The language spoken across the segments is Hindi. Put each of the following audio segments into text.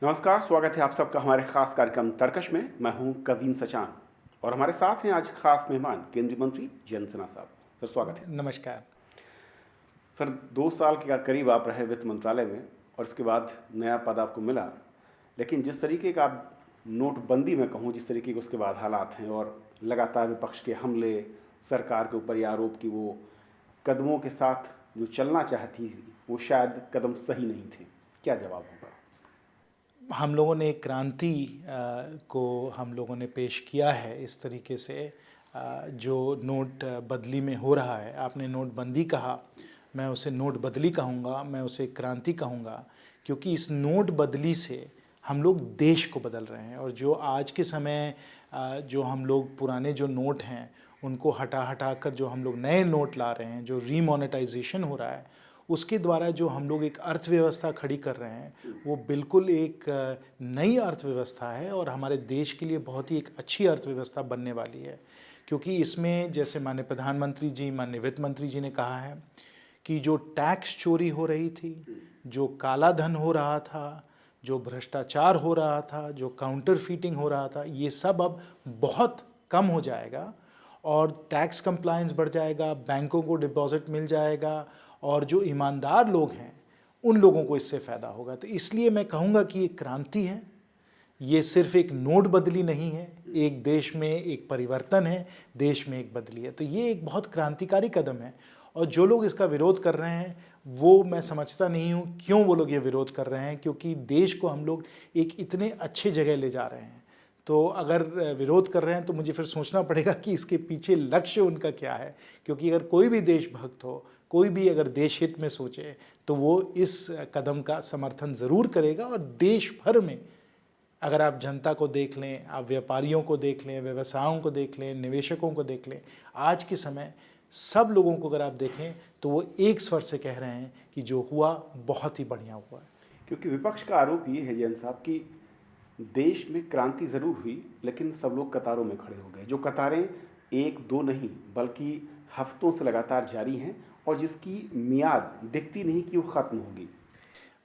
नमस्कार, स्वागत है आप सबका हमारे खास कार्यक्रम तर्कश में। मैं हूं कवीन सचान और हमारे साथ हैं आज खास मेहमान केंद्रीय मंत्री जयंत सिन्हा साहब। सर, स्वागत है। नमस्कार। सर, 2 साल के करीब आप रहे वित्त मंत्रालय में और इसके बाद नया पद आपको मिला, लेकिन जिस तरीके का आप नोटबंदी में कहूँ, जिस तरीके के उसके बाद हालात हैं और लगातार विपक्ष के हमले, सरकार के ऊपर ये आरोप कि वो कदमों के साथ जो चलना चाहती वो शायद कदम सही नहीं थे, क्या जवाब होगा? हम लोगों ने एक क्रांति को हम लोगों ने पेश किया है इस तरीके से। जो नोट बदली में हो रहा है, आपने नोटबंदी कहा, मैं उसे नोट बदली कहूँगा, मैं उसे क्रांति कहूँगा, क्योंकि इस नोट बदली से हम लोग देश को बदल रहे हैं। और जो आज के समय जो हम लोग पुराने जो नोट हैं उनको हटा हटा कर जो हम लोग नए नोट ला रहे हैं, जो रीमोनेटाइजेशन हो रहा है, उसके द्वारा जो हम लोग एक अर्थव्यवस्था खड़ी कर रहे हैं वो बिल्कुल एक नई अर्थव्यवस्था है और हमारे देश के लिए बहुत ही एक अच्छी अर्थव्यवस्था बनने वाली है। क्योंकि इसमें जैसे माननीय प्रधानमंत्री जी, माननीय वित्त मंत्री जी ने कहा है कि जो टैक्स चोरी हो रही थी, जो काला धन हो रहा था, जो भ्रष्टाचार हो रहा था, जो काउंटर फीटिंग हो रहा था, ये सब अब बहुत कम हो जाएगा और टैक्स कंप्लायंस बढ़ जाएगा, बैंकों को डिपॉजिट मिल जाएगा और जो ईमानदार लोग हैं उन लोगों को इससे फ़ायदा होगा। तो इसलिए मैं कहूँगा कि ये क्रांति है, ये सिर्फ एक नोट बदली नहीं है, एक देश में एक परिवर्तन है, देश में एक बदली है। तो ये एक बहुत क्रांतिकारी कदम है और जो लोग इसका विरोध कर रहे हैं वो मैं समझता नहीं हूँ क्यों वो लोग ये विरोध कर रहे हैं, क्योंकि देश को हम लोग एक इतने अच्छे जगह ले जा रहे हैं। तो अगर विरोध कर रहे हैं तो मुझे फिर सोचना पड़ेगा कि इसके पीछे लक्ष्य उनका क्या है। क्योंकि अगर कोई भी देशभक्त हो, कोई भी अगर देश हित में सोचे, तो वो इस कदम का समर्थन ज़रूर करेगा। और देश भर में अगर आप जनता को देख लें, आप व्यापारियों को देख लें, व्यवसायों को देख लें, निवेशकों को देख लें, आज के समय सब लोगों को अगर आप देखें तो वो एक स्वर से कह रहे हैं कि जो हुआ बहुत ही बढ़िया हुआ है। क्योंकि विपक्ष का आरोप ये है जयंत साहब कि देश में क्रांति ज़रूर हुई, लेकिन सब लोग कतारों में खड़े हो गए। जो कतारें एक दो नहीं बल्कि हफ्तों से लगातार जारी हैं और जिसकी मियाद दिखती नहीं कि वो ख़त्म होगी।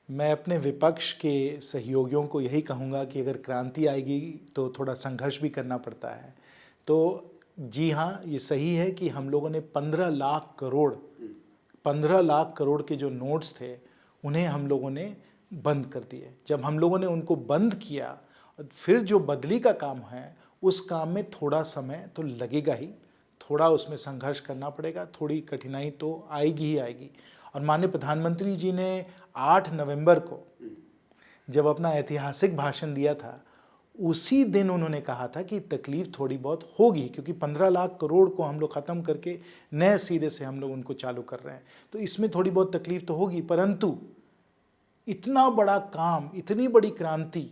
मैं अपने विपक्ष के सहयोगियों को यही कहूँगा कि अगर क्रांति आएगी तो थोड़ा संघर्ष भी करना पड़ता है। तो जी हाँ, ये सही है कि हम लोगों ने 15 लाख करोड़ के जो नोट्स थे उन्हें हम लोगों ने बंद कर दिए। जब हम लोगों ने उनको बंद किया, फिर जो बदली का काम है उस काम में थोड़ा समय तो लगेगा ही, थोड़ा उसमें संघर्ष करना पड़ेगा, थोड़ी कठिनाई तो आएगी ही आएगी। और माननीय प्रधानमंत्री जी ने 8 नवंबर को जब अपना ऐतिहासिक भाषण दिया था, उसी दिन उन्होंने कहा था कि तकलीफ थोड़ी बहुत होगी, क्योंकि 15 लाख करोड़ को हम लोग ख़त्म करके नए सिरे से हम लोग उनको चालू कर रहे हैं। तो इसमें थोड़ी बहुत तकलीफ तो होगी, परंतु इतना बड़ा काम, इतनी बड़ी क्रांति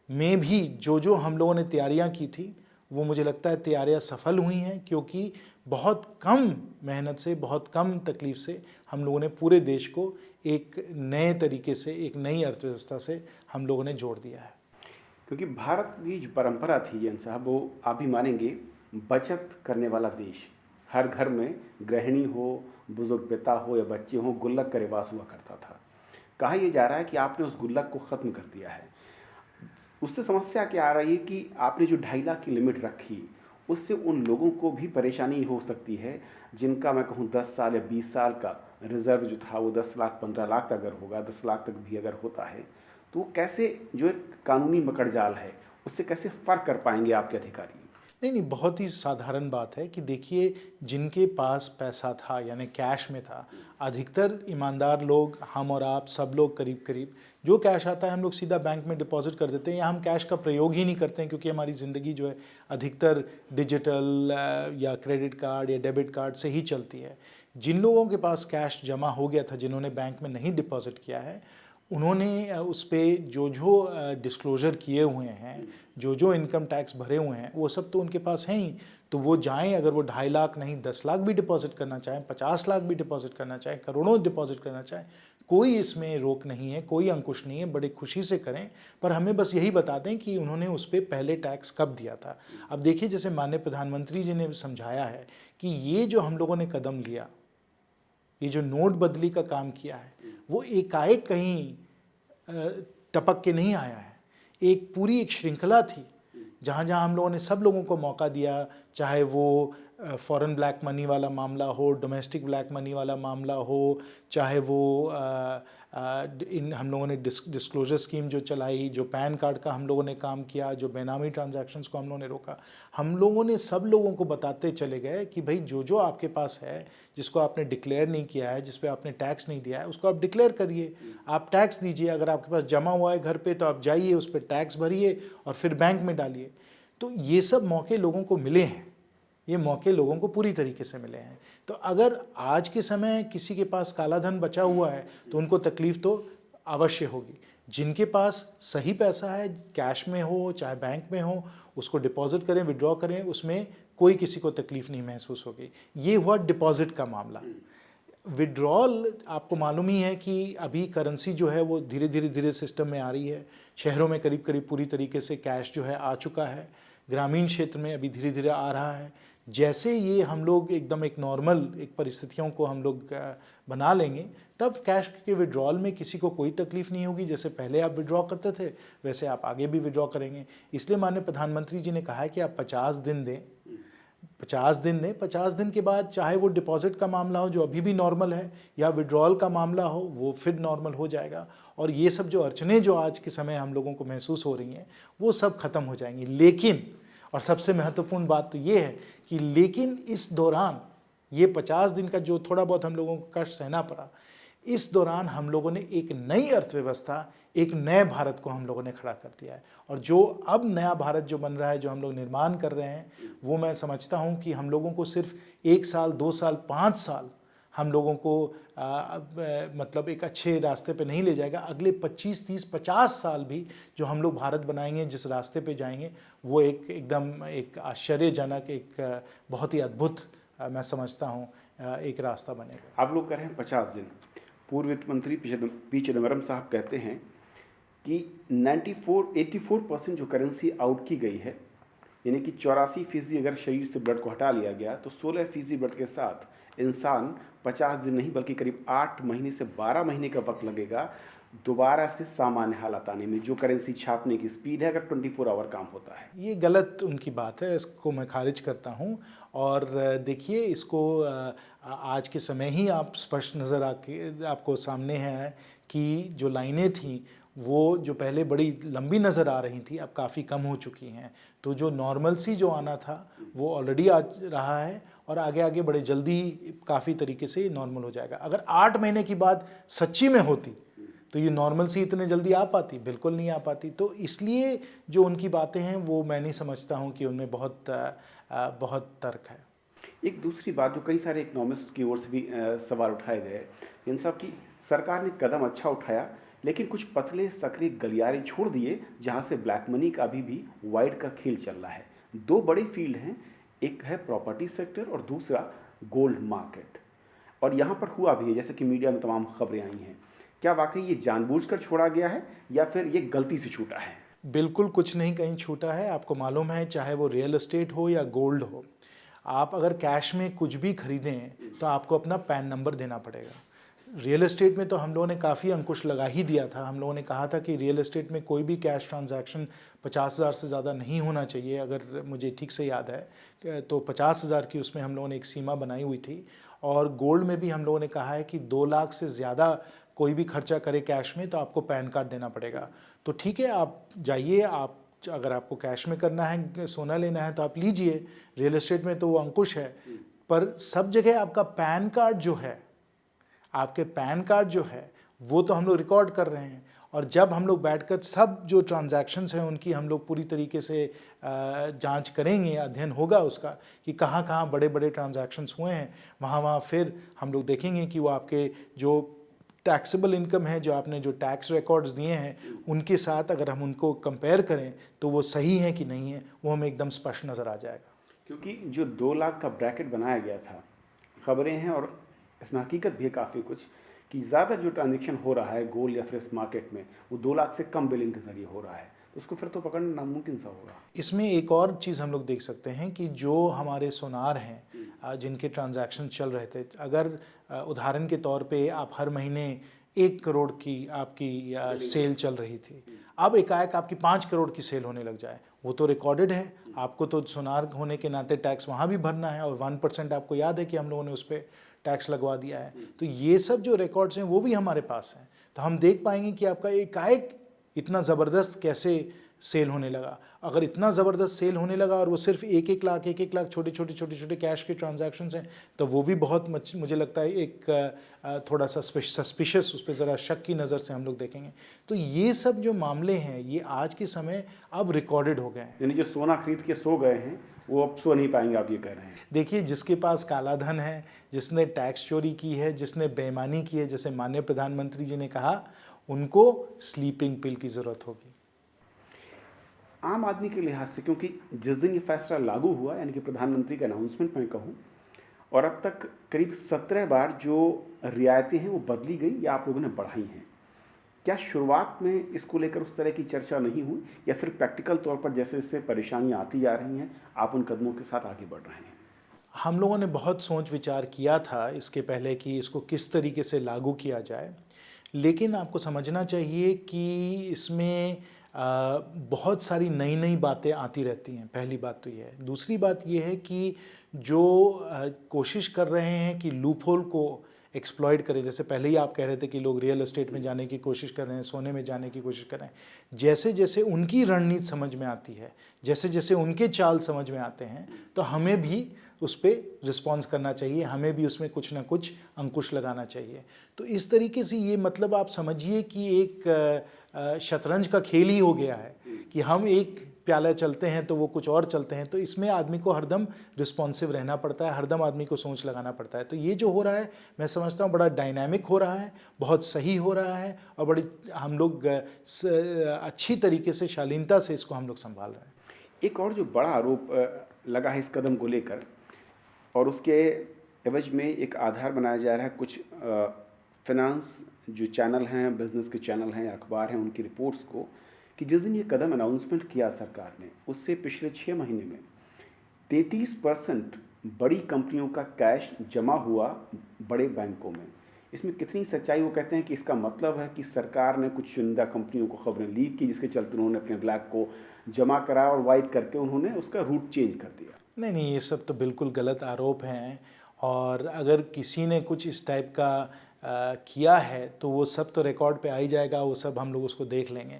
में भी जो हम लोगों ने तैयारियां की थी वो मुझे लगता है तैयारियां सफल हुई हैं। क्योंकि बहुत कम मेहनत से, बहुत कम तकलीफ से हम लोगों ने पूरे देश को एक नए तरीके से, एक नई अर्थव्यवस्था से हम लोगों ने जोड़ दिया है। क्योंकि भारत की जो परंपरा थी जयंत साहब, वो आप भी मानेंगे, बचत करने वाला देश। हर घर में गृहिणी हो, बुजुर्ग पिता हो या बच्चे हों, गुल्लक का रिवाज हुआ करता था। कहा यह जा रहा है कि आपने उस गुल्लक को ख़त्म कर दिया है। उससे समस्या क्या आ रही है कि आपने जो 2.5 लाख की लिमिट रखी, उससे उन लोगों को भी परेशानी हो सकती है जिनका मैं कहूँ 10 साल या 20 साल का रिजर्व जो था वो 10 लाख 15 लाख अगर होगा, 10 लाख तक भी अगर होता है, तो वो कैसे, जो एक कानूनी मकड़जाल है, उससे कैसे फ़र्क कर पाएंगे आपके अधिकारी? नहीं, बहुत ही साधारण बात है कि देखिए, जिनके पास पैसा था यानी कैश में था, अधिकतर ईमानदार लोग, हम और आप सब लोग करीब करीब जो कैश आता है हम लोग सीधा बैंक में डिपॉजिट कर देते हैं, या हम कैश का प्रयोग ही नहीं करते हैं, क्योंकि हमारी ज़िंदगी जो है अधिकतर डिजिटल या क्रेडिट कार्ड या डेबिट कार्ड से ही चलती है। जिन लोगों के पास कैश जमा हो गया था, जिन्होंने बैंक में नहीं डिपॉजिट किया है, उन्होंने उस पर जो डिस्क्लोज़र किए हुए हैं, जो इनकम टैक्स भरे हुए हैं, वो सब तो उनके पास हैं ही। तो वो जाएं, अगर वो 2.5 लाख नहीं 10 लाख भी डिपॉजिट करना चाहें, 50 लाख भी डिपॉजिट करना चाहें, करोड़ों डिपॉजिट करना चाहें, कोई इसमें रोक नहीं है, कोई अंकुश नहीं है, बड़े खुशी से करें। पर हमें बस यही बता दें कि उन्होंने उस पर पहले टैक्स कब दिया था। अब देखिए, जैसे माननीय प्रधानमंत्री जी ने समझाया है कि ये जो हम लोगों ने कदम लिया, ये जो नोट बदली का काम किया है, वो एकाएक कहीं टपक के नहीं आया है, एक पूरी एक श्रृंखला थी जहाँ जहाँ हम लोगों ने सब लोगों को मौका दिया, चाहे वो फॉरेन ब्लैक मनी वाला मामला हो, डोमेस्टिक ब्लैक मनी वाला मामला हो, चाहे वो इन हम लोगों ने डिस्क्लोजर स्कीम जो चलाई, जो पैन कार्ड का हम लोगों ने काम किया, जो बेनामी ट्रांजैक्शंस को हम लोगों ने रोका, हम लोगों ने सब लोगों को बताते चले गए कि भाई जो जो आपके पास है, जिसको आपने डिक्लेयर नहीं किया है, जिस पे आपने टैक्स नहीं दिया है, उसको आप डिक्लेयर करिए, आप टैक्स दीजिए। अगर आपके पास जमा हुआ है घर पे तो आप जाइए उस पर टैक्स भरिए और फिर बैंक में डालिए। तो ये सब मौके लोगों को मिले हैं, ये मौके लोगों को पूरी तरीके से मिले हैं। तो अगर आज के समय किसी के पास काला धन बचा हुआ है तो उनको तकलीफ़ तो अवश्य होगी। जिनके पास सही पैसा है, कैश में हो चाहे बैंक में हो, उसको डिपॉजिट करें, विड्रॉ करें, उसमें कोई किसी को तकलीफ़ नहीं महसूस होगी। ये हुआ डिपॉजिट का मामला। विड्रॉल आपको मालूम ही है कि अभी करेंसी जो है वो धीरे धीरे सिस्टम में आ रही है। शहरों में करीब करीब पूरी तरीके से कैश जो है आ चुका है, ग्रामीण क्षेत्र में अभी धीरे धीरे आ रहा है। जैसे ये हम लोग एकदम एक नॉर्मल एक परिस्थितियों को हम लोग बना लेंगे, तब कैश के विड्रॉल में किसी को कोई तकलीफ़ नहीं होगी। जैसे पहले आप विड्रॉ करते थे वैसे आप आगे भी विड्रॉ करेंगे। इसलिए माननीय प्रधानमंत्री जी ने कहा है कि आप 50 दिन दें, 50 दिन दें। 50 दिन के बाद चाहे वो डिपॉजिट का मामला हो जो अभी भी नॉर्मल है, या विड्रॉल का मामला हो वो फिर नॉर्मल हो जाएगा। और ये सब जो अड़चनें जो आज के समय हम लोगों को महसूस हो रही हैं वो सब खत्म हो जाएंगी। लेकिन, और सबसे महत्वपूर्ण बात तो ये है कि लेकिन इस दौरान ये 50 दिन का जो थोड़ा बहुत हम लोगों को कष्ट सहना पड़ा, इस दौरान हम लोगों ने एक नई अर्थव्यवस्था, एक नए भारत को हम लोगों ने खड़ा कर दिया है। और जो अब नया भारत जो बन रहा है, जो हम लोग निर्माण कर रहे हैं, वो मैं समझता हूँ कि हम लोगों को सिर्फ 1 साल, 2 साल, 5 साल हम लोगों को मतलब एक अच्छे रास्ते पे नहीं ले जाएगा। अगले 25, 30, 50 साल भी जो हम लोग भारत बनाएंगे, जिस रास्ते पे जाएंगे, वो एकदम एक आश्चर्यजनक, एक बहुत ही अद्भुत मैं समझता हूँ एक रास्ता बनेगा। आप लोग कह रहे हैं 50 दिन। पूर्व वित्त मंत्री पी चिदम्बरम साहब कहते हैं कि 84% जो करेंसी आउट की गई है, यानी कि 84% अगर शरीर से ब्लड को हटा लिया गया तो 16% ब्लड के साथ इंसान 50 दिन नहीं बल्कि करीब 8 महीने से 12 महीने का वक्त लगेगा दोबारा से सामान्य हालात आने में। जो करेंसी छापने की स्पीड है, अगर 24 आवर काम होता है। ये गलत उनकी बात है, इसको मैं खारिज करता हूँ। और देखिए, इसको आज के समय ही आप स्पष्ट नज़र आपको सामने है कि जो लाइनें थी वो जो पहले बड़ी लंबी नज़र आ रही थी अब काफ़ी कम हो चुकी हैं। तो जो नॉर्मलसी जो आना था वो ऑलरेडी आ रहा है और आगे आगे बड़े जल्दी ही काफ़ी तरीके से नॉर्मल हो जाएगा। अगर 8 महीने की बात सच्ची में होती तो ये नॉर्मलसी इतने जल्दी आ पाती? बिल्कुल नहीं आ पाती। तो इसलिए जो उनकी बातें हैं वो मैं नहीं समझता हूँ कि उनमें बहुत तर्क है। एक दूसरी बात जो कई सारे इकोनॉमिस्ट की ओर से भी सवाल उठाए गए, इन सब की सरकार ने कदम अच्छा उठाया, लेकिन कुछ पतले सकरे गलियारे छोड़ दिए जहां से ब्लैक मनी का अभी भी वाइड का खेल चल रहा है। 2 बड़े फील्ड हैं, एक है प्रॉपर्टी सेक्टर और दूसरा गोल्ड मार्केट। और यहाँ पर हुआ भी है, जैसे कि मीडिया में तमाम खबरें आई हैं। क्या वाकई ये जानबूझकर छोड़ा गया है या फिर ये गलती से छूटा है? बिल्कुल कुछ नहीं कहीं छूटा है। आपको मालूम है, चाहे वो रियल एस्टेट हो या गोल्ड हो, आप अगर कैश में कुछ भी खरीदें तो आपको अपना पैन नंबर देना पड़ेगा। रियल एस्टेट में तो हम लोगों ने काफ़ी अंकुश लगा ही दिया था। हम लोगों ने कहा था कि रियल एस्टेट में कोई भी कैश ट्रांजैक्शन 50,000 से ज़्यादा नहीं होना चाहिए। अगर मुझे ठीक से याद है तो 50,000 की उसमें हम लोगों ने एक सीमा बनाई हुई थी। और गोल्ड में भी हम लोगों ने कहा है कि 2 लाख से ज़्यादा कोई भी खर्चा करे कैश में तो आपको पैन कार्ड देना पड़ेगा। तो ठीक है, आप जाइए, आप अगर आपको कैश में करना है, सोना लेना है तो आप लीजिए। रियल एस्टेट में तो वो अंकुश है, पर सब जगह आपका पैन कार्ड जो है, आपके पैन कार्ड जो है वो तो हम लोग रिकॉर्ड कर रहे हैं। और जब हम लोग बैठकर सब जो ट्रांजैक्शंस हैं उनकी हम लोग पूरी तरीके से जांच करेंगे, अध्ययन होगा उसका कि कहाँ कहाँ बड़े बड़े ट्रांजैक्शंस हुए हैं, वहाँ फिर हम लोग देखेंगे कि वो आपके जो टैक्सेबल इनकम है, जो आपने जो टैक्स रिकॉर्ड्स दिए हैं, उनके साथ अगर हम उनको कंपेयर करें तो वो सही है कि नहीं है, वो हमें एकदम स्पष्ट नज़र आ जाएगा। क्योंकि जो 2 लाख का ब्रैकेट बनाया गया था, खबरें हैं और इसमें हकीकत भी है काफ़ी कुछ, कि ज़्यादा जो ट्रांजेक्शन हो रहा है गोल्ड या फिर इस मार्केट में वो 2 लाख से कम बिलिंग के जरिए हो रहा है, तो उसको फिर तो पकड़ना नामुमकिन सा होगा। इसमें एक और चीज़ हम लोग देख सकते हैं कि जो हमारे सोनार हैं जिनके ट्रांजैक्शन चल रहे थे, अगर उदाहरण के तौर पे आप हर महीने 1 करोड़ की आपकी सेल चल रही थी, अब एकाएक आपकी 5 करोड़ की सेल होने लग जाए, वो तो रिकॉर्डेड है। आपको तो सुनार होने के नाते टैक्स वहाँ भी भरना है, और 1% आपको याद है कि हम लोगों ने उस पर टैक्स लगवा दिया है। तो ये सब जो रिकॉर्ड्स हैं वो भी हमारे पास हैं, तो हम देख पाएंगे कि आपका एकाएक इतना ज़बरदस्त कैसे सेल होने लगा। अगर इतना ज़बरदस्त सेल होने लगा और वो सिर्फ 1-1 लाख छोटे छोटे कैश के ट्रांजैक्शंस हैं, तो वो भी बहुत मुझे लगता है एक थोड़ा सा सस्पिशियस, उस पर ज़रा शक की नज़र से हम लोग देखेंगे। तो ये सब जो मामले हैं ये आज के समय अब रिकॉर्डेड हो गए हैं। यानी जो सोना खरीद के सो गए हैं वो अब सो नहीं पाएंगे, आप ये कह रहे हैं? देखिए, जिसके पास काला धन है, जिसने टैक्स चोरी की है, जिसने बेईमानी की है, जैसे माननीय प्रधानमंत्री जी ने कहा, उनको स्लीपिंग पिल की ज़रूरत होगी। आम आदमी के लिहाज से, क्योंकि जिस दिन ये फैसला लागू हुआ, यानी कि प्रधानमंत्री का अनाउंसमेंट मैं कहूँ, और अब तक करीब 17 बार जो रियायतें हैं वो बदली गई या आप लोगों ने बढ़ाई हैं, क्या शुरुआत में इसको लेकर उस तरह की चर्चा नहीं हुई, या फिर प्रैक्टिकल तौर पर जैसे जैसे परेशानियां आती जा रही हैं आप उन कदमों के साथ आगे बढ़ रहे हैं? हम लोगों ने बहुत सोच विचार किया था इसके पहले कि इसको किस तरीके से लागू किया जाए, लेकिन आपको समझना चाहिए कि इसमें बहुत सारी नई नई बातें आती रहती हैं। पहली बात तो ये है। दूसरी बात ये है कि जो कोशिश कर रहे हैं कि लूप होल को एक्सप्लॉइट करें, जैसे पहले ही आप कह रहे थे कि लोग रियल एस्टेट में जाने की कोशिश कर रहे हैं, सोने में जाने की कोशिश कर रहे हैं, जैसे जैसे उनकी रणनीति समझ में आती है, जैसे जैसे उनके चाल समझ में आते हैं, तो हमें भी उस पर रिस्पॉन्स करना चाहिए, हमें भी उसमें कुछ ना कुछ अंकुश लगाना चाहिए। तो इस तरीके से ये मतलब आप समझिए कि एक शतरंज का खेल ही हो गया है कि हम एक प्याला चलते हैं तो वो कुछ और चलते हैं। तो इसमें आदमी को हरदम रिस्पॉन्सिव रहना पड़ता है, हरदम आदमी को सोच लगाना पड़ता है। तो ये जो हो रहा है, मैं समझता हूँ बड़ा डायनामिक हो रहा है, बहुत सही हो रहा है, और बड़ी हम लोग अच्छी तरीके से, शालीनता से इसको हम लोग संभाल रहे हैं। एक और जो बड़ा आरोप लगा है इस कदम को लेकर, और उसके एवज में एक आधार बनाया जा रहा है कुछ फाइनेंस जो चैनल हैं, बिजनेस के चैनल हैं, अखबार हैं, उनकी रिपोर्ट्स को, कि जिस दिन ये कदम अनाउंसमेंट किया सरकार ने, उससे पिछले 6 महीने में 33% बड़ी कंपनियों का कैश जमा हुआ बड़े बैंकों में। इसमें कितनी सच्चाई? वो कहते हैं कि इसका मतलब है कि सरकार ने कुछ चुनिंदा कंपनियों को खबरें लीक की, जिसके चलते उन्होंने अपने ब्लैक को जमा करा और वाइट करके उन्होंने उसका रूट चेंज कर दिया। नहीं, ये सब तो बिल्कुल गलत आरोप हैं, और अगर किसी ने कुछ इस टाइप का किया है तो वो सब तो रिकॉर्ड पे आ ही जाएगा, वो सब हम लोग उसको देख लेंगे।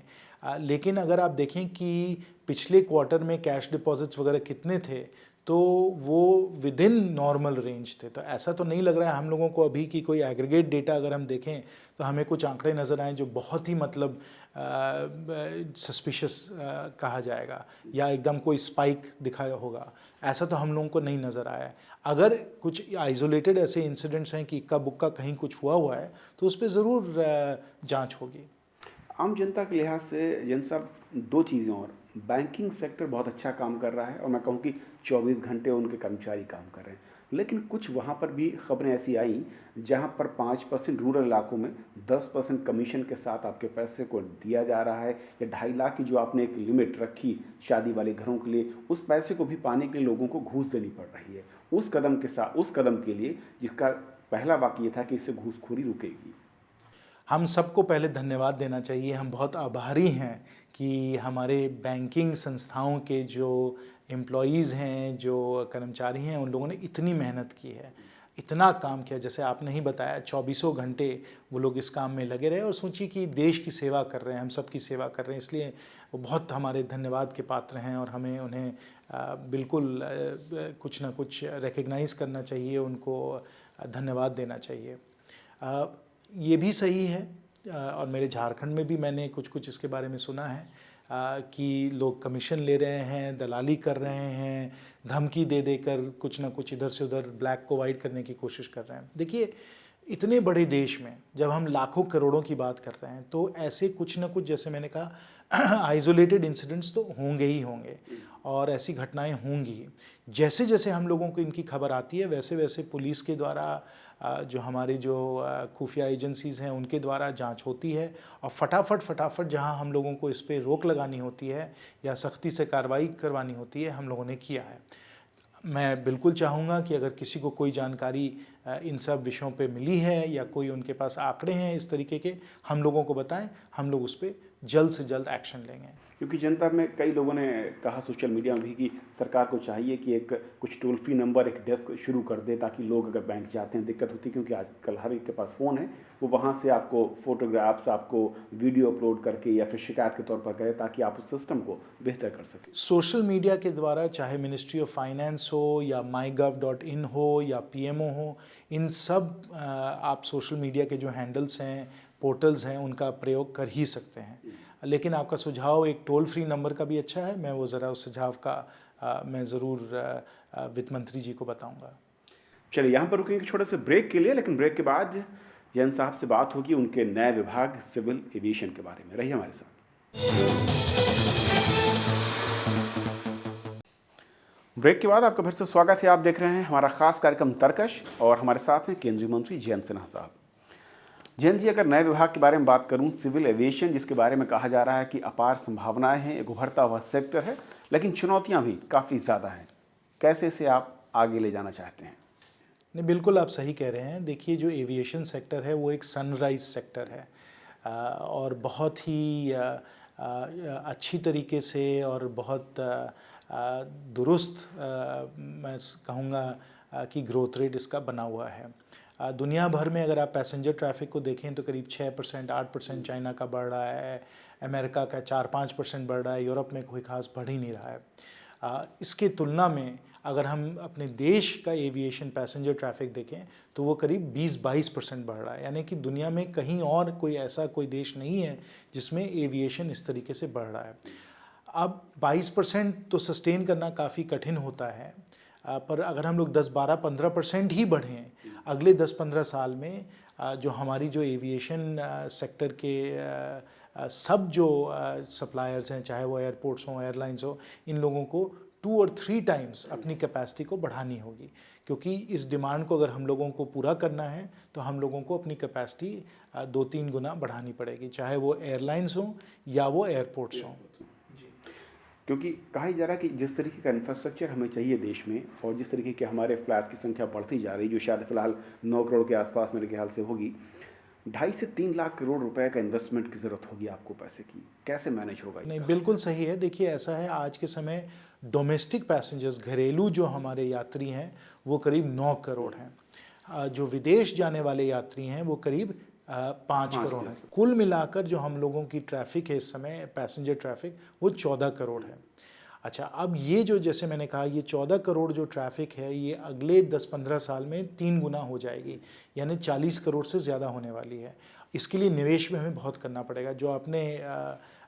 लेकिन अगर आप देखें कि पिछले क्वार्टर में कैश डिपॉजिट्स वगैरह कितने थे, तो वो विद इन नॉर्मल रेंज थे। तो ऐसा तो नहीं लग रहा है हम लोगों को अभी कि कोई एग्रीगेट डेटा अगर हम देखें तो हमें कुछ आंकड़े नज़र आए जो बहुत ही मतलब सस्पिशियस कहा जाएगा, या एकदम कोई स्पाइक दिखाया होगा, ऐसा तो हम लोगों को नहीं नज़र आया है। अगर कुछ आइसोलेटेड ऐसे इंसिडेंट्स हैं कि इक्का बुक्का कहीं कुछ हुआ है, तो उस पर ज़रूर जांच होगी। आम जनता के लिहाज से जन साहब, दो चीज़ें और, बैंकिंग सेक्टर बहुत अच्छा काम कर रहा है, और मैं कहूँ कि 24 घंटे उनके कर्मचारी काम कर रहे हैं, लेकिन कुछ वहाँ पर भी खबरें ऐसी आई जहाँ पर 5% रूरल इलाकों में 10% कमीशन के साथ आपके पैसे को दिया जा रहा है, या 2.5 लाख की जो आपने एक लिमिट रखी शादी वाले घरों के लिए, उस पैसे को भी पाने के लिए लोगों को घूस देनी पड़ रही है। उस कदम के लिए जिसका पहला वाक्य ये था कि इससे घूसखोरी रुकेगी। हम सबको पहले धन्यवाद देना चाहिए। हम बहुत आभारी हैं कि हमारे बैंकिंग संस्थाओं के जो एम्प्लॉयज़ हैं, जो कर्मचारी हैं, उन लोगों ने इतनी मेहनत की है, इतना काम किया। जैसे आपने ही बताया, 24 घंटे वो लोग इस काम में लगे रहे, और सोचिए कि देश की सेवा कर रहे हैं, हम सब की सेवा कर रहे हैं, इसलिए वो बहुत हमारे धन्यवाद के पात्र हैं, और हमें उन्हें बिल्कुल कुछ ना कुछ रिकग्नाइज़ करना चाहिए, उनको धन्यवाद देना चाहिए। ये भी सही है, और मेरे झारखंड में भी मैंने कुछ इसके बारे में सुना है कि लोग कमीशन ले रहे हैं, दलाली कर रहे हैं, धमकी दे देकर कुछ ना कुछ इधर से उधर ब्लैक को वाइट करने की कोशिश कर रहे हैं। देखिए, इतने बड़े देश में जब हम लाखों करोड़ों की बात कर रहे हैं, तो ऐसे कुछ ना कुछ, जैसे मैंने कहा, आइसोलेटेड इंसिडेंट्स तो होंगे ही होंगे, और ऐसी घटनाएं होंगी। जैसे जैसे हम लोगों को इनकी खबर आती है, वैसे वैसे पुलिस के द्वारा, जो हमारी जो खुफिया एजेंसीज़ हैं, उनके द्वारा जांच होती है, और फटाफट जहां हम लोगों को इस पर रोक लगानी होती है या सख्ती से कार्रवाई करवानी होती है, हम लोगों ने किया है। मैं बिल्कुल चाहूँगा कि अगर किसी को कोई जानकारी इन सब विषयों पे मिली है या कोई उनके पास आंकड़े हैं इस तरीके के, हम लोगों को बताएं, हम लोग उस पर जल्द से जल्द एक्शन लेंगे। क्योंकि जनता में कई लोगों ने कहा सोशल मीडिया में भी कि सरकार को चाहिए कि एक कुछ टोल फ्री नंबर, एक डेस्क शुरू कर दे, ताकि लोग अगर बैंक जाते हैं, दिक्कत होती है क्योंकि आजकल हर एक के पास फ़ोन है, वो वहाँ से आपको फोटोग्राफ्स, आपको वीडियो अपलोड करके या फिर शिकायत के तौर पर करें, ताकि आप उस सिस्टम को बेहतर कर सकें। सोशल मीडिया के द्वारा, चाहे मिनिस्ट्री ऑफ फाइनेंस हो या mygov.in हो या PMO हो, इन सब आप सोशल मीडिया के जो हैंडल्स हैं, पोर्टल्स हैं, उनका प्रयोग कर ही सकते हैं। लेकिन आपका सुझाव एक टोल फ्री नंबर का भी अच्छा है, मैं वो ज़रा उस सुझाव का मैं ज़रूर वित्त मंत्री जी को बताऊंगा। चलिए यहाँ पर रुकेंगे छोटे से ब्रेक के लिए, लेकिन ब्रेक के बाद जैन साहब से बात होगी उनके नए विभाग सिविल एविएशन के बारे में। रहिए हमारे साथ। ब्रेक के बाद आपका फिर से स्वागत है। आप देख रहे हैं हमारा खास कार्यक्रम तर्कश, और हमारे साथ हैं केंद्रीय मंत्री जयंत सिन्हा साहब। जयंत जी, अगर नए विभाग के बारे में बात करूं, सिविल एविएशन, जिसके बारे में कहा जा रहा है कि अपार संभावनाएं हैं, एक उभरता हुआ सेक्टर है, लेकिन चुनौतियां भी काफ़ी ज़्यादा हैं, कैसे इसे आप आगे ले जाना चाहते हैं? नहीं, बिल्कुल आप सही कह रहे हैं। देखिए, जो एविएशन सेक्टर है वो एक सनराइज सेक्टर है, और बहुत ही अच्छी तरीके से और बहुत दुरुस्त, मैं कहूँगा कि ग्रोथ रेट इसका बना हुआ है। दुनिया भर में अगर आप पैसेंजर ट्रैफिक को देखें तो करीब 6%, 8% चाइना का बढ़ रहा है, अमेरिका का 4-5% बढ़ रहा है, यूरोप में कोई खास बढ़ ही नहीं रहा है। इसके तुलना में अगर हम अपने देश का एविएशन पैसेंजर ट्रैफिक देखें तो वो करीब 20-22% बढ़ रहा है। यानी कि दुनिया में कहीं और कोई ऐसा कोई देश नहीं है जिसमें एविएशन इस तरीके से बढ़ रहा है। अब 22% तो सस्टेन करना काफ़ी कठिन होता है, पर अगर हम लोग 10, 12, 15% ही बढ़ें अगले 10-15 साल में, जो हमारी जो एविएशन सेक्टर के सब जो सप्लायर्स हैं, चाहे वो एयरपोर्ट्स हों, एयरलाइंस हो, इन लोगों को 2 और 3 टाइम्स अपनी कैपेसिटी को बढ़ानी होगी। क्योंकि इस डिमांड को अगर हम लोगों को पूरा करना है तो हम लोगों को अपनी कैपेसिटी 2-3 गुना बढ़ानी पड़ेगी, चाहे वो एयरलाइंस हों या वो एयरपोर्ट्स हों। क्योंकि कहा ही जा रहा है कि जिस तरीके का इंफ्रास्ट्रक्चर हमें चाहिए देश में, और जिस तरीके के हमारे फ्लैट्स की संख्या बढ़ती जा रही, जो शायद फिलहाल 9 करोड़ के आसपास मेरे ख्याल से होगी, 2.5 से 3 लाख करोड़ रुपए का इन्वेस्टमेंट की ज़रूरत होगी आपको पैसे की। कैसे मैनेज होगा? नहीं, बिल्कुल सही है। देखिए, ऐसा है, आज के समय डोमेस्टिक पैसेंजर्स, घरेलू जो हमारे यात्री हैं वो करीब 9 करोड़ हैं। जो विदेश जाने वाले यात्री हैं वो करीब 5 करोड़ है। कुल मिलाकर जो हम लोगों की ट्रैफिक है इस समय, पैसेंजर ट्रैफिक, वो 14 करोड़ है। अच्छा, अब ये जो, जैसे मैंने कहा, ये 14 करोड़ जो ट्रैफिक है ये अगले 10-15 साल में 3 गुना हो जाएगी, यानी 40 करोड़ से ज़्यादा होने वाली है। इसके लिए निवेश में हमें बहुत करना पड़ेगा। जो आपने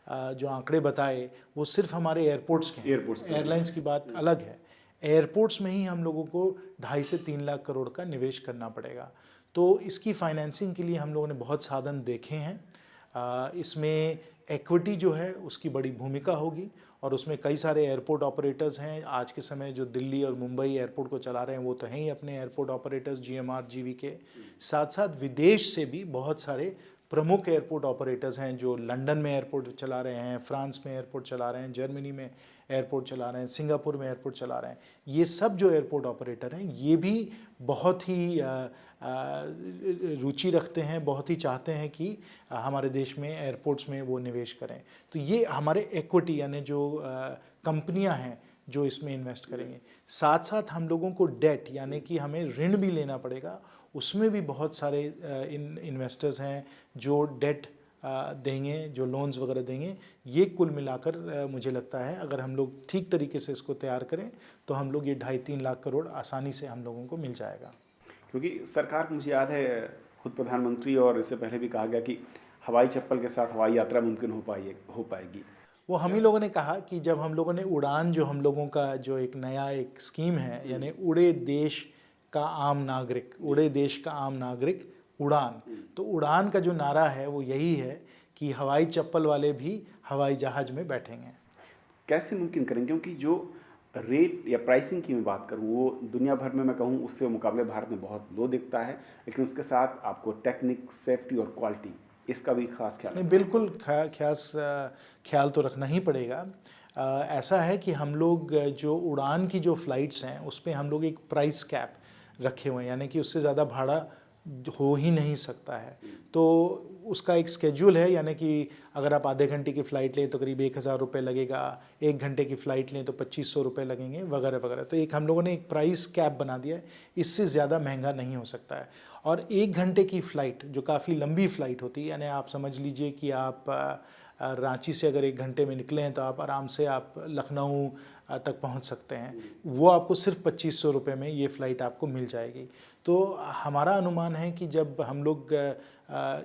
जो आंकड़े बताए वो सिर्फ हमारे एयरपोर्ट्स के हैं, एयरलाइंस की बात अलग है। एयरपोर्ट्स में ही हम लोगों को 2.5 से 3 लाख करोड़ का निवेश करना पड़ेगा। तो इसकी फाइनेंसिंग के लिए हम लोगों ने बहुत साधन देखे हैं। इसमें इक्विटी जो है उसकी बड़ी भूमिका होगी, और उसमें कई सारे एयरपोर्ट ऑपरेटर्स हैं आज के समय जो दिल्ली और मुंबई एयरपोर्ट को चला रहे हैं, वो तो हैं ही अपने एयरपोर्ट ऑपरेटर्स, GMR, GV के साथ साथ विदेश से भी बहुत सारे प्रमुख एयरपोर्ट ऑपरेटर्स हैं जो लंदन में एयरपोर्ट चला रहे हैं, फ्रांस में एयरपोर्ट चला रहे हैं, जर्मनी में एयरपोर्ट चला रहे हैं, सिंगापुर में एयरपोर्ट चला रहे हैं। ये सब जो एयरपोर्ट ऑपरेटर हैं ये भी बहुत ही रुचि रखते हैं, बहुत ही चाहते हैं कि हमारे देश में एयरपोर्ट्स में वो निवेश करें। तो ये हमारे इक्विटी यानी जो कंपनियां हैं जो इसमें इन्वेस्ट करेंगे। साथ साथ हम लोगों को डेट यानी कि हमें ऋण भी लेना पड़ेगा, उसमें भी बहुत सारे इन्वेस्टर्स हैं जो डेट देंगे, जो लोन्स वगैरह देंगे। ये कुल मिलाकर मुझे लगता है अगर हम लोग ठीक तरीके से इसको तैयार करें तो हम लोग ये 2.5-3 लाख करोड़ आसानी से हम लोगों को मिल जाएगा। क्योंकि सरकार, मुझे याद है खुद प्रधानमंत्री और इससे पहले भी कहा गया कि हवाई चप्पल के साथ हवाई यात्रा मुमकिन हो पाएगी। वो हम ही लोगों ने कहा कि जब हम लोगों ने उड़ान, जो हम लोगों का जो एक नया एक स्कीम है, यानी उड़े देश का आम नागरिक, उड़े देश का आम नागरिक उड़ान, तो उड़ान का जो नारा है वो यही है कि हवाई चप्पल वाले भी हवाई जहाज में बैठेंगे। कैसे मुमकिन करेंगे? क्योंकि जो रेट या प्राइसिंग की मैं बात करूँ वो दुनिया भर में मैं कहूँ उससे मुकाबले भारत में बहुत लो दिखता है, लेकिन उसके साथ आपको टेक्निक, सेफ्टी और क्वालिटी, इसका भी खास ख्याल नहीं, बिल्कुल ख्याल तो रखना ही पड़ेगा। ऐसा है कि हम लोग जो उड़ान की जो फ़्लाइट्स हैं उस पे हम लोग एक प्राइस कैप रखे हुए हैं, यानी कि उससे ज़्यादा भाड़ा हो ही नहीं सकता है। तो उसका एक स्केड्यूल है, यानी कि अगर आप आधे घंटे की फ़्लाइट लें तो करीब 1,000 रुपये लगेगा, 1 घंटे की फ़्लाइट लें तो 2,500 रुपये लगेंगे, वगैरह वगैरह। तो एक हम लोगों ने एक प्राइस कैप बना दिया है, इससे ज़्यादा महंगा नहीं हो सकता है। और 1 घंटे की फ़्लाइट जो काफ़ी लंबी फ़्लाइट होती है, यानी आप समझ लीजिए कि आप रांची से अगर 1 घंटे में निकले हैं तो आप आराम से आप लखनऊ तक पहुंच सकते हैं, वो आपको सिर्फ 2,500 रुपये में ये फ़्लाइट आपको मिल जाएगी। तो हमारा अनुमान है कि जब हम लोग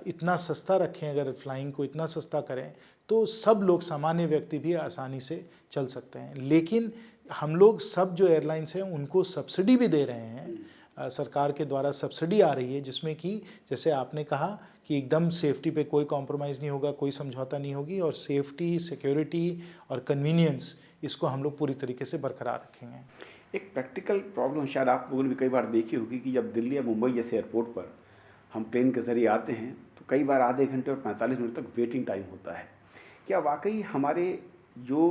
इतना सस्ता रखें, अगर फ्लाइंग को इतना सस्ता करें तो सब लोग, सामान्य व्यक्ति भी आसानी से चल सकते हैं। लेकिन हम लोग सब जो एयरलाइंस हैं उनको सब्सिडी भी दे रहे हैं, सरकार के द्वारा सब्सिडी आ रही है, जिसमें कि जैसे आपने कहा कि एकदम सेफ्टी पे कोई कॉम्प्रोमाइज़ नहीं होगा, कोई समझौता नहीं होगी, और सेफ्टी, सिक्योरिटी और कन्वीनियंस इसको हम लोग पूरी तरीके से बरकरार रखेंगे। एक प्रैक्टिकल प्रॉब्लम शायद आप लोगों ने भी कई बार देखी होगी कि जब दिल्ली या मुंबई जैसे एयरपोर्ट पर हम प्लेन के ज़रिए आते हैं तो कई बार आधे घंटे और 45 मिनट तक वेटिंग टाइम होता है। क्या वाकई हमारे जो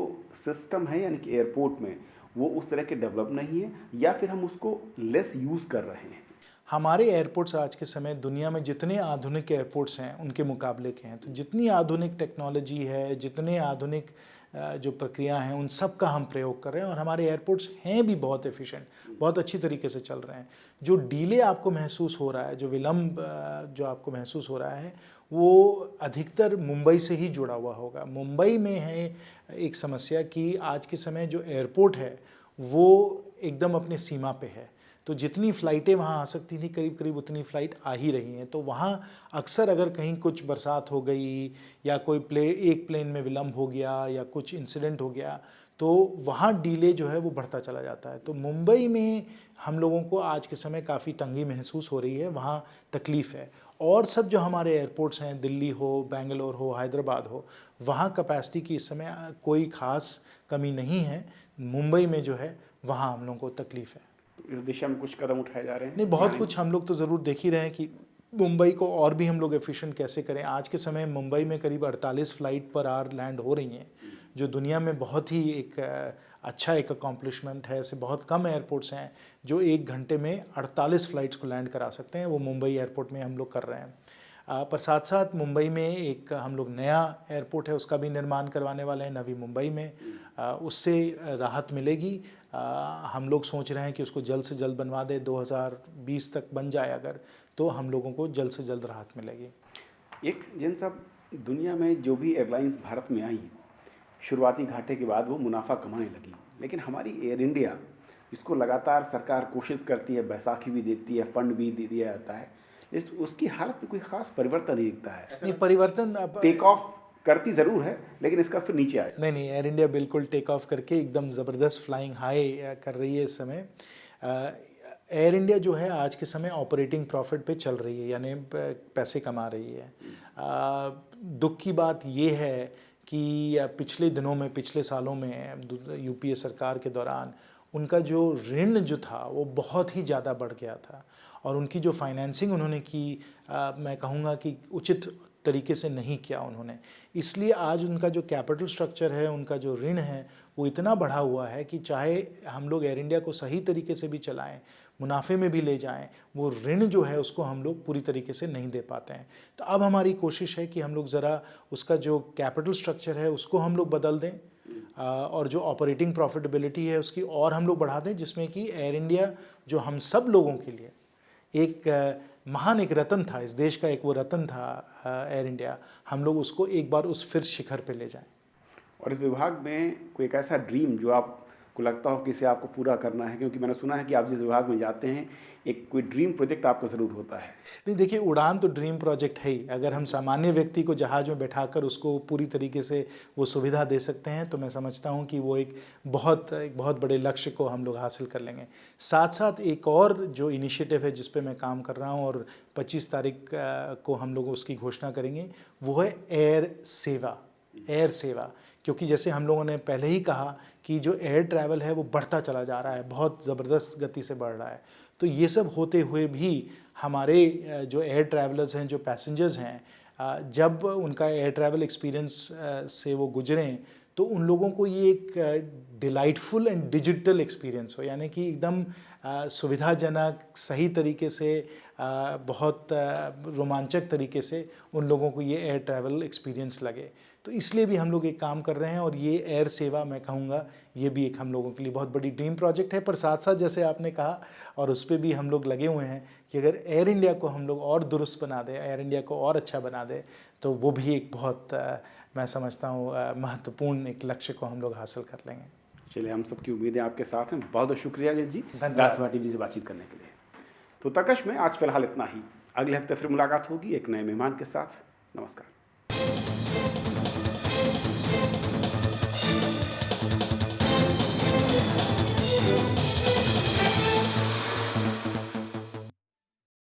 सिस्टम है यानी कि एयरपोर्ट में वो उस तरह के डेवलप नहीं है, या फिर हम उसको लेस यूज़ कर रहे हैं? हमारे एयरपोर्ट्स आज के समय दुनिया में जितने आधुनिक एयरपोर्ट्स हैं उनके मुकाबले के हैं। तो जितनी आधुनिक टेक्नोलॉजी है, जितने आधुनिक जो प्रक्रिया हैं, उन सब का हम प्रयोग कर रहे हैं, और हमारे एयरपोर्ट्स हैं भी बहुत एफिशिएंट, बहुत अच्छी तरीके से चल रहे हैं। जो डिले आपको महसूस हो रहा है, जो विलम्ब जो आपको महसूस हो रहा है, वो अधिकतर मुंबई से ही जुड़ा हुआ होगा। मुंबई में है एक समस्या कि आज के समय जो एयरपोर्ट है वो एकदम अपनी सीमा पे है। तो जितनी फ़्लाइटें वहाँ आ सकती थी, करीब करीब उतनी फ़्लाइट आ ही रही हैं। तो वहाँ अक्सर अगर कहीं कुछ बरसात हो गई या कोई एक प्लेन में विलम्ब हो गया या कुछ इंसिडेंट हो गया, तो वहाँ डिले जो है वो बढ़ता चला जाता है। तो मुंबई में हम लोगों को आज के समय काफ़ी तंगी महसूस हो रही है, वहाँ तकलीफ़ है। और सब जो हमारे एयरपोर्ट्स हैं, दिल्ली हो, बेंगलोर हो, हैदराबाद हो, वहाँ कैपेसिटी की इस समय कोई ख़ास कमी नहीं है। मुंबई में जो है वहाँ हम लोगों को तकलीफ़ है। इस दिशा में कुछ कदम उठाए जा रहे हैं? नहीं, बहुत कुछ हम लोग तो ज़रूर देख ही रहे हैं कि मुंबई को और भी हम लोग एफिशिएंट कैसे करें। आज के समय मुंबई में करीब 48 फ़्लाइट पर आवर लैंड हो रही हैं, जो दुनिया में बहुत ही एक अच्छा एक अकॉम्प्लिशमेंट है। ऐसे बहुत कम एयरपोर्ट्स हैं जो 1 घंटे में 48 फ़्लाइट्स को लैंड करा सकते हैं, वो मुंबई एयरपोर्ट में हम लोग कर रहे हैं। पर साथ साथ मुंबई में एक हम लोग नया एयरपोर्ट है, उसका भी निर्माण करवाने वाले हैं, नवी मुंबई में। उससे राहत मिलेगी। हम लोग सोच रहे हैं कि उसको जल्द से जल्द बनवा दें, 2020 तक बन जाए अगर, तो हम लोगों को जल्द से जल्द राहत मिलेगी। एक जैन साहब, दुनिया में जो भी एयरलाइंस भारत में आई, शुरुआती घाटे के बाद वो मुनाफा कमाने लगी, लेकिन हमारी एयर इंडिया, इसको लगातार सरकार कोशिश करती है, बैसाखी भी देती है, फंड भी दे दिया जाता है, उसकी हालत में कोई ख़ास परिवर्तन नहीं दिखता है। नहीं, परिवर्तन अब टेक ऑफ करती ज़रूर है, लेकिन इसका फिर नीचे आया। नहीं, एयर इंडिया बिल्कुल टेक ऑफ करके एकदम ज़बरदस्त फ्लाइंग हाई कर रही है इस समय। एयर इंडिया जो है आज के समय ऑपरेटिंग प्रॉफिट पे चल रही है, यानी पैसे कमा रही है। दुख की बात ये है कि पिछले दिनों में, पिछले सालों में यूपीए सरकार के दौरान उनका जो ऋण जो था वो बहुत ही ज़्यादा बढ़ गया था, और उनकी जो फाइनेंसिंग उन्होंने की, मैं कहूँगा कि उचित तरीके से नहीं किया उन्होंने। इसलिए आज उनका जो कैपिटल स्ट्रक्चर है, उनका जो ऋण है, वो इतना बढ़ा हुआ है कि चाहे हम लोग एयर इंडिया को सही तरीके से भी चलाएं, मुनाफे में भी ले जाएं, वो ऋण जो है उसको हम लोग पूरी तरीके से नहीं दे पाते हैं। तो अब हमारी कोशिश है कि हम लोग ज़रा उसका जो कैपिटल स्ट्रक्चर है उसको हम लोग बदल दें, और जो ऑपरेटिंग प्रॉफिटेबिलिटी है उसकी और हम लोग बढ़ा दें, जिसमें कि एयर इंडिया जो हम सब लोगों के लिए एक महान एक रतन था, इस देश का एक वो रतन था एयर इंडिया, हम लोग उसको एक बार उस फिर शिखर पे ले जाएं। और इस विभाग में कोई एक ऐसा ड्रीम जो आपको लगता हो कि इसे आपको पूरा करना है? क्योंकि मैंने सुना है कि आप जिस विभाग में जाते हैं, एक कोई ड्रीम प्रोजेक्ट आपका ज़रूर होता है। नहीं, देखिए, उड़ान तो ड्रीम प्रोजेक्ट है ही। अगर हम सामान्य व्यक्ति को जहाज़ में बैठाकर उसको पूरी तरीके से वो सुविधा दे सकते हैं, तो मैं समझता हूँ कि वो एक बहुत बड़े लक्ष्य को हम लोग हासिल कर लेंगे। साथ साथ एक और जो इनिशिएटिव है जिस पे मैं काम कर रहा हूँ, और 25 तारीख को हम लोग उसकी घोषणा करेंगे, वो है एयर सेवा। क्योंकि जैसे हम लोगों ने पहले ही कहा कि जो एयर ट्रैवल है वो बढ़ता चला जा रहा है, बहुत ज़बरदस्त गति से बढ़ रहा है। तो ये सब होते हुए भी हमारे जो एयर ट्रैवलर्स हैं, जो पैसेंजर्स हैं, जब उनका एयर ट्रैवल एक्सपीरियंस से वो गुजरें, तो उन लोगों को ये एक डिलाइटफुल एंड डिजिटल एक्सपीरियंस हो, यानी कि एकदम सुविधाजनक, सही तरीके से, बहुत रोमांचक तरीके से उन लोगों को ये एयर ट्रैवल एक्सपीरियंस लगे। तो इसलिए भी हम लोग एक काम कर रहे हैं, और ये एयर सेवा मैं कहूँगा ये भी एक हम लोगों के लिए बहुत बड़ी ड्रीम प्रोजेक्ट है। पर साथ साथ जैसे आपने कहा, और उस पर भी हम लोग लगे हुए हैं कि अगर एयर इंडिया को हम लोग और दुरुस्त बना दें, एयर इंडिया को और अच्छा बना दें, तो वो भी एक बहुत मैं समझता हूँ महत्वपूर्ण एक लक्ष्य को हम लोग हासिल कर लेंगे। चलिए, हम सबकी उम्मीदें आपके साथ हैं। बहुत बहुत शुक्रिया अजय जी, धन्यवाद। राजसभा टीवी से बातचीत करने के लिए। तो तर्कश में आज फिलहाल इतना ही। अगले हफ्ते फिर मुलाकात होगी एक नए मेहमान के साथ। नमस्कार।